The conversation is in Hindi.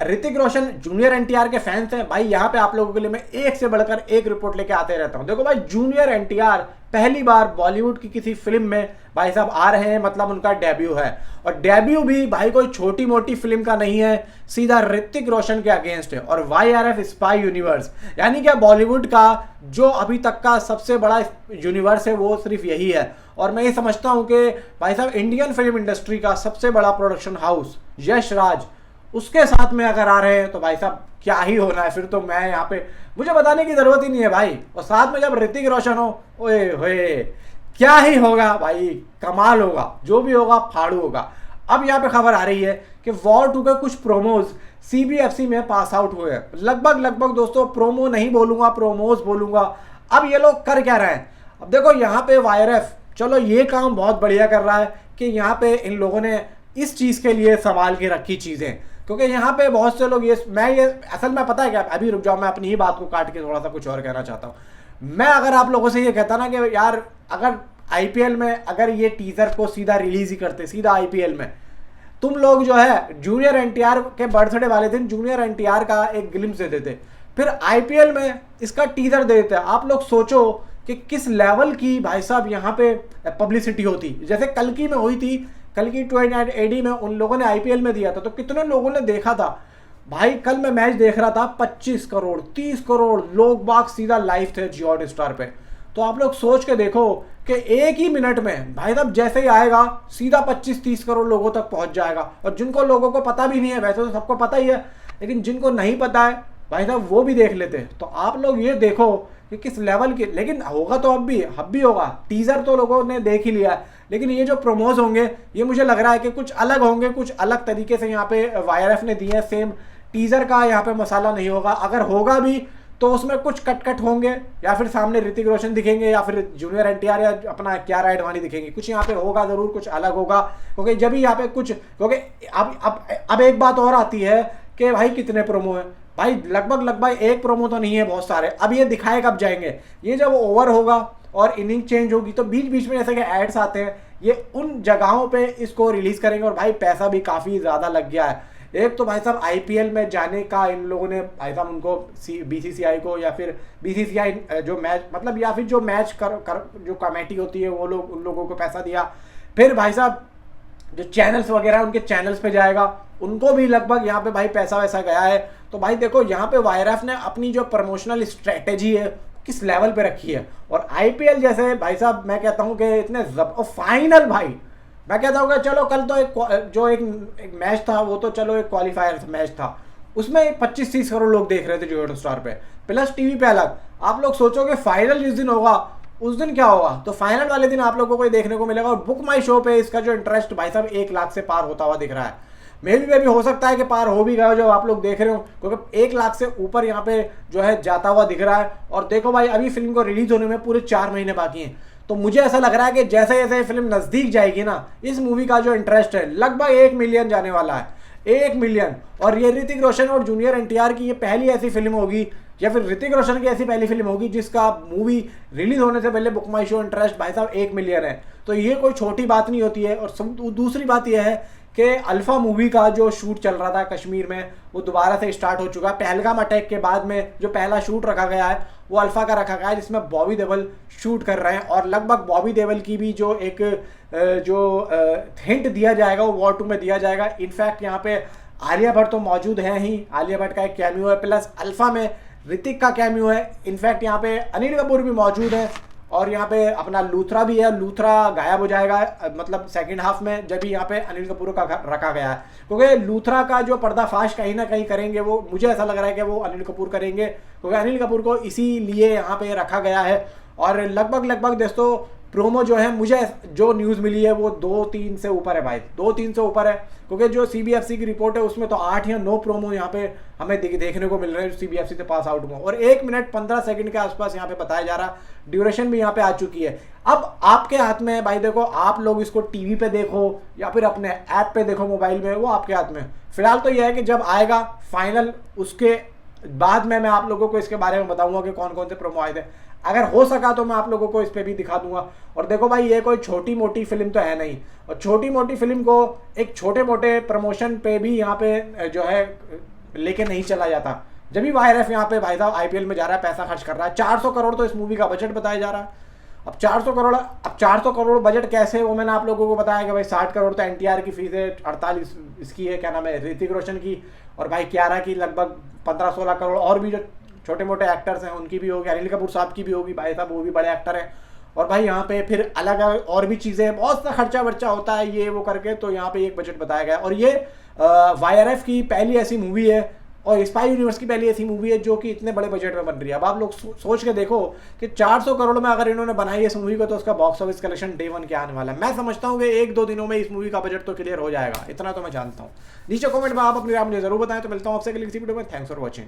ऋतिक रोशन जूनियर एनटीआर के फैंस हैं भाई, यहाँ पे आप लोगों के लिए मैं एक से बढ़कर एक रिपोर्ट लेके आते रहता हूँ। देखो भाई, जूनियर एनटीआर पहली बार बॉलीवुड की किसी फिल्म में भाई साहब आ रहे हैं, मतलब उनका डेब्यू है। और डेब्यू भी भाई कोई छोटी मोटी फिल्म का नहीं है, सीधा ऋतिक रोशन के अगेंस्ट है। और YRF स्पाई यूनिवर्स, यानी कि बॉलीवुड का जो अभी तक का सबसे बड़ा यूनिवर्स है वो सिर्फ यही है। और मैं ये समझता हूँ कि भाई साहब इंडियन फिल्म इंडस्ट्री का सबसे बड़ा प्रोडक्शन हाउस यश राज, उसके साथ में अगर आ रहे हैं तो भाई साहब क्या ही होना है। फिर तो मैं यहाँ पे, मुझे बताने की जरूरत ही नहीं है भाई। और साथ में जब ऋतिक रोशन हो, ओए होए, क्या ही होगा भाई, कमाल होगा, जो भी होगा फाड़ू होगा। अब यहाँ पे खबर आ रही है कि वॉर 2 के कुछ प्रोमोज CBFC में पास आउट हुए हैं। लगभग दोस्तों, प्रोमो नहीं बोलूंगा, प्रोमोज बोलूंगा। अब ये लोग कर क्या रहे हैं? अब देखो यहाँ पे YRF चलो ये काम बहुत बढ़िया कर रहा है कि यहाँ पे इन लोगों ने इस चीज़ के लिए संभाल के रखी चीज़ें, क्योंकि यहाँ पे बहुत से लोग ये असल में पता है क्या, अभी रुक जाओ, मैं अपनी ही बात को काट के थोड़ा सा कुछ और कहना चाहता हूँ। मैं अगर आप लोगों से ये कहता ना कि यार अगर IPL में अगर ये टीजर को सीधा रिलीज ही करते, सीधा IPL में, तुम लोग जो है जूनियर एनटीआर के बर्थडे वाले दिन जूनियर एनटीआर का एक ग्लिम्स दे देते, फिर IPL में इसका टीजर दे देते, आप लोग सोचो कि किस लेवल की भाई साहब यहाँ पे पब्लिसिटी होती। जैसे कल की में हुई थी, कल की 29 AD में उन लोगों ने IPL में दिया था, तो कितने लोगों ने देखा था भाई। कल मैं मैच देख रहा था, 25 करोड़ 30 करोड़ लोग बाग सीधा लाइव थे जियो हॉटस्टार पे। तो आप लोग सोच के देखो कि एक ही मिनट में भाई साहब जैसे ही आएगा सीधा 25-30 करोड़ लोगों तक पहुंच जाएगा। और जिनको लोगों को पता भी नहीं है, वैसे तो सबको पता ही है, लेकिन जिनको नहीं पता है भाई साहब वो भी देख लेते। तो आप लोग ये देखो कि किस लेवल की, लेकिन होगा तो अब भी होगा। टीजर तो लोगों ने देख ही लिया है, लेकिन ये जो प्रोमोज होंगे ये मुझे लग रहा है कि कुछ अलग होंगे, कुछ अलग तरीके से यहाँ पे YRF ने दिए हैं। सेम टीजर का यहाँ पे मसाला नहीं होगा, अगर होगा भी तो उसमें कुछ कट होंगे, या फिर सामने ऋतिक रोशन दिखेंगे, या फिर जूनियर एनटीआर या अपना कियारा एडवाणी दिखेंगे। कुछ यहाँ पे होगा जरूर, कुछ अलग होगा, क्योंकि जब ही यहाँ पे कुछ, क्योंकि अब एक बात और आती है कि भाई कितने प्रोमो है भाई, लगभग एक प्रोमो तो नहीं है, बहुत सारे। अब ये दिखाए कब जाएंगे, ये जब ओवर होगा और इनिंग चेंज होगी तो बीच बीच में जैसे कि एड्स आते हैं, ये उन जगहों पे इसको रिलीज करेंगे। और भाई पैसा भी काफी ज्यादा लग गया है। एक तो भाई साहब IPL में जाने का इन लोगों ने भाई साहब उनको BCCI को, या फिर BCCI जो मैच मतलब, या फिर जो मैच जो कमेटी होती है वो लोग, उन लोगों को पैसा दिया। फिर भाई साहब जो चैनल्स वगैरह उनके चैनल्स पे जाएगा, उनको भी लगभग यहाँ पे भाई पैसा वैसा गया है। तो भाई देखो यहाँ पे YRF ने अपनी जो प्रमोशनल स्ट्रेटेजी है किस लेवल पे रखी है। और IPL जैसे भाई साहब मैं कहता हूँ कि इतने फाइनल, भाई मैं कहता हूँ कि चलो कल तो एक मैच था, वो तो चलो एक क्वालिफायर मैच था, उसमें 25-30 करोड़ लोग देख रहे थे जियो हॉटस्टार पे, प्लस टीवी पे अलग। आप लोग सोचोगे फाइनल जिस दिन होगा उस दिन क्या होगा, तो फाइनल वाले दिन आप लोगों को देखने को मिलेगा। और बुक माई शो पे इसका जो इंटरेस्ट भाई साहब 1 लाख से पार होता हुआ दिख रहा है। मे भी हो सकता है कि पार हो भी गया जो आप लोग देख रहे हो, क्योंकि 1 लाख से ऊपर यहाँ पे जो है जाता हुआ दिख रहा है। और देखो भाई अभी फिल्म को रिलीज होने में पूरे 4 महीने बाकी हैं, तो मुझे ऐसा लग रहा है कि जैसे जैसे फिल्म नजदीक जाएगी ना, इस मूवी का जो इंटरेस्ट है लगभग 1 मिलियन जाने वाला है, 1 मिलियन। और ये ऋतिक रोशन और जूनियर एनटीआर की ये पहली ऐसी फिल्म होगी, या फिर ऋतिक रोशन की ऐसी पहली फिल्म होगी जिसका मूवी रिलीज होने से पहले बुक माई शो इंटरेस्ट भाई साहब 1 मिलियन है। तो ये कोई छोटी बात नहीं होती है। और दूसरी बात यह है कि अल्फा मूवी का जो शूट चल रहा था कश्मीर में, वो दोबारा से स्टार्ट हो चुका है। पहलगाम अटैक के बाद में जो पहला शूट रखा गया है वो अल्फा का रखा गया है, जिसमें बॉबी देओल शूट कर रहे हैं। और लगभग बॉबी देओल की भी जो एक हिंट दिया जाएगा वो वॉर 2 में दिया जाएगा। इनफैक्ट यहाँ पे आलिया भट्ट तो मौजूद है ही, आलिया भट्ट का एक कैमियो है, प्लस अल्फा में ऋतिक का कैमियो है। इनफैक्ट यहाँ पे अनिल कपूर भी मौजूद है, और यहाँ पे अपना लूथरा भी है। लूथरा गायब हो जाएगा मतलब सेकंड हाफ में, जब भी यहाँ पे अनिल कपूर का रखा गया है, क्योंकि लूथरा का जो पर्दाफाश कहीं ना कहीं करेंगे, वो मुझे ऐसा लग रहा है कि वो अनिल कपूर करेंगे, क्योंकि अनिल कपूर को इसीलिए यहाँ पे रखा गया है। और लगभग दोस्तों प्रोमो जो है, मुझे जो न्यूज़ मिली है वो 2-3 से ऊपर है भाई, 2-3 से ऊपर है, क्योंकि जो CBFC की रिपोर्ट है उसमें तो 8 या 9 प्रोमो यहाँ पे हमें देखने को मिल रहे हैं CBFC से पास आउट हुआ। और 1 मिनट 15 सेकंड के आसपास यहाँ पे बताया जा रहा, ड्यूरेशन भी यहाँ पे आ चुकी है। अब आपके हाथ में है भाई, देखो आप लोग इसको टीवी पे देखो या फिर अपने ऐप पे देखो मोबाइल में, वो आपके हाथ में। फिलहाल तो यह है कि जब आएगा फाइनल, उसके बाद में मैं आप लोगों को इसके बारे में बताऊंगा कि कौन कौन से प्रोमो आए थे। अगर हो सका तो मैं आप लोगों को इस पे भी दिखा दूंगा। और देखो भाई ये कोई छोटी मोटी फिल्म तो है नहीं, और छोटी मोटी फिल्म को एक छोटे मोटे प्रमोशन पे भी यहाँ पे जो है लेके नहीं चला जाता। जब भी वाईआरएफ यहाँ पे भाई साहब आईपीएल में जा रहा है, पैसा खर्च कर रहा है। 400 करोड़ तो इस मूवी का बजट बताया जा रहा है। अब 400 करोड़ बजट कैसे, वो मैंने आप लोगों को बताया कि भाई 60 करोड़ तो एनटीआर की फीस है, 48 इसकी है, क्या नाम है, ऋतिक रोशन की, और भाई कियारा की लगभग 15-16 करोड़, और भी जो छोटे मोटे एक्टर्स हैं उनकी भी होगी, अनिल कपूर साहब की भी होगी, भाई साहब वो भी बड़े एक्टर हैं। और भाई यहाँ पे फिर अलग अलग और भी चीज़ें, बहुत सा खर्चा वर्चा होता है ये वो करके, तो यहाँ पे एक बजट बताया गया। और ये वाईआरएफ की पहली ऐसी मूवी है और स्पाई यूनिवर्स की पहली ऐसी मूवी है जो कि इतने बड़े बजट में बन रही है। अब आप लोग सोच के देखो कि 400 करोड़ में अगर इन्होंने बनाई इस मूवी को, तो उसका बॉक्स ऑफिस कलेक्शन डे 1 के आने वाला है। मैं समझता हूँ कि 1-2 दिनों में इस मूवी का बजट तो क्लियर हो जाएगा, इतना तो मैं जानता हूँ। नीचे कमेंट में आप अपनी राय मुझे जरूर बताएं। तो मिलता हूँ आपसे अगली किसी वीडियो में। Thanks for watching.